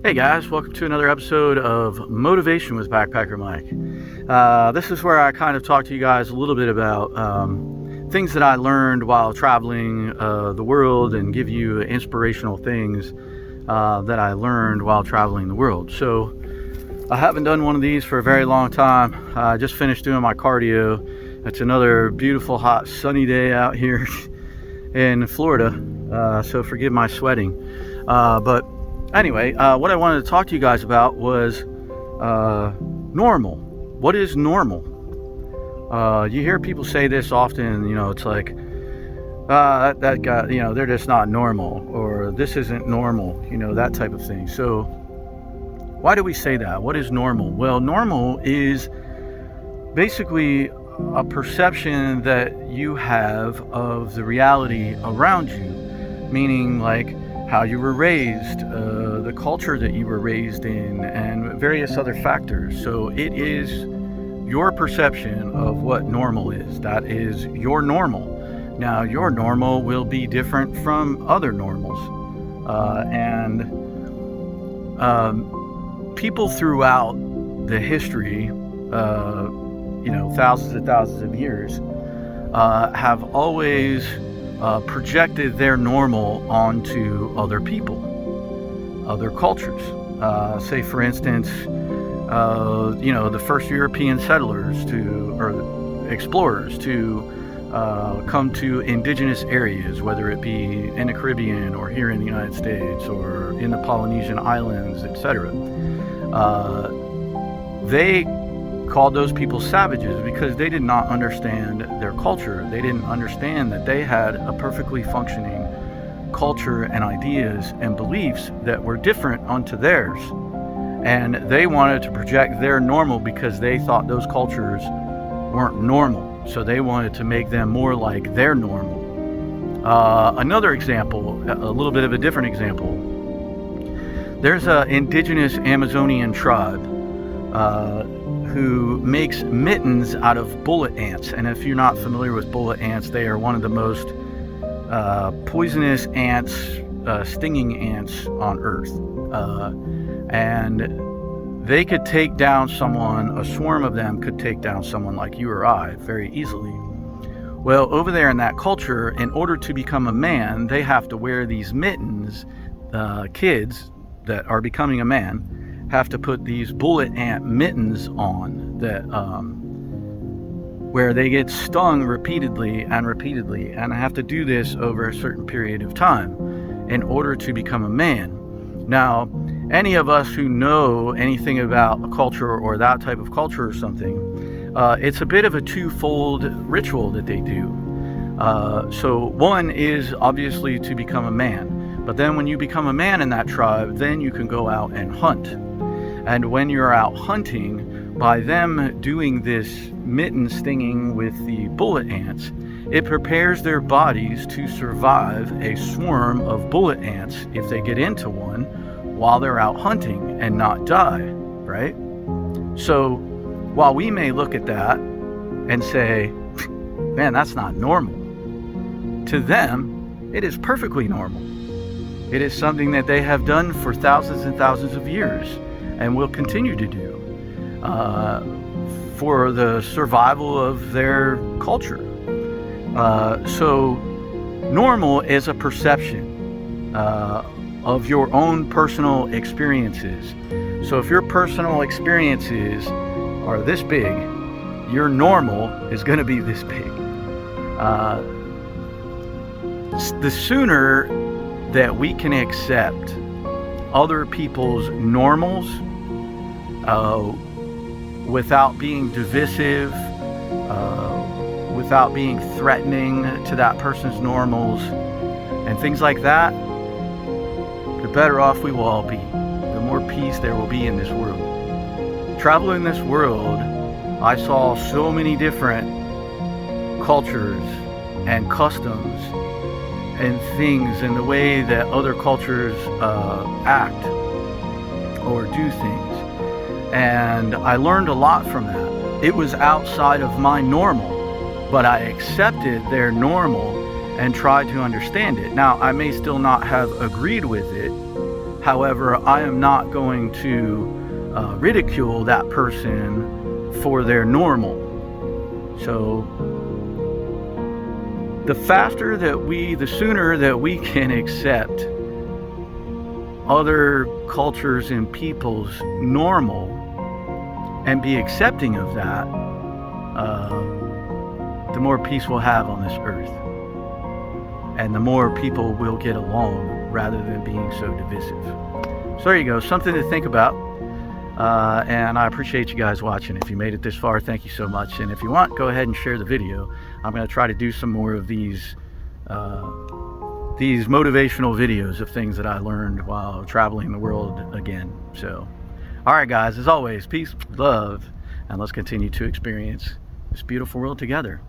Hey guys, welcome to another episode of Motivation with Backpacker Mike. This is where I kind of talk to you guys a little bit about things that I learned while traveling the world and give you inspirational things that I learned while traveling the world. So I haven't done one of these for a very long time. I just finished doing my cardio. It's another beautiful, hot, sunny day out here in Florida, so forgive my sweating. But anyway, what I wanted to talk to you guys about was normal. What is normal? You hear people say this often, it's like, that guy, they're just not normal, or this isn't normal, that type of thing. So why do we say that? What is normal? Well, normal is basically a perception that you have of the reality around you, meaning like how you were raised, the culture that you were raised in, and various other factors. So it is your perception of what normal is. That is your normal. Now, your normal will be different from other normals. And people throughout the history, thousands and thousands of years, have always projected their normal onto other people, other cultures. Say, for instance, the first European settlers or explorers to come to indigenous areas, whether it be in the Caribbean or here in the United States or in the Polynesian islands, etc. They called those people savages because they did not understand their culture. They didn't understand that they had a perfectly functioning culture and ideas and beliefs that were different unto theirs. And they wanted to project their normal because they thought those cultures weren't normal. So they wanted to make them more like their normal. Another example, a little bit of a different example. There's an indigenous Amazonian tribe who makes mittens out of bullet ants. And if you're not familiar with bullet ants, they are one of the most poisonous ants, stinging ants on Earth. And they could take down someone, a swarm of them could take down someone like you or I very easily. Well, over there in that culture, in order to become a man, they have to wear these mittens. Kids that are becoming a man have to put these bullet ant mittens on that where they get stung repeatedly and have to do this over a certain period of time in order to become a man. Now, any of us who know anything about a culture or that type of culture or something, it's a bit of a twofold ritual that they do. So one is obviously to become a man, but then when you become a man in that tribe, then you can go out and hunt. And when you're out hunting, by them doing this mitten stinging with the bullet ants, it prepares their bodies to survive a swarm of bullet ants if they get into one while they're out hunting and not die, right? So while we may look at that and say, man, that's not normal, to them, it is perfectly normal. It is something that they have done for thousands and thousands of years and will continue to do for the survival of their culture. So normal is a perception of your own personal experiences. So if your personal experiences are this big, your normal is going to be this big. The sooner that we can accept other people's normals without being divisive, without being threatening to that person's normals and things like that, the better off we will all be. The more peace there will be in this world. Traveling this world, I saw so many different cultures and customs and things and the way that other cultures act or do things. And I learned a lot from that. It was outside of my normal, but I accepted their normal and tried to understand it. Now, I may still not have agreed with it. However, I am not going to ridicule that person for their normal. So the sooner that we can accept other cultures and people's normal and be accepting of that, the more peace we'll have on this earth, and the more people will get along rather than being so divisive. So there you go, something to think about. And I appreciate you guys watching. If you made it this far, thank you so much. And if you want, go ahead and share the video. I'm going to try to do some more of these motivational videos of things that I learned while traveling the world again. So, all right, guys, as always, peace, love, and let's continue to experience this beautiful world together.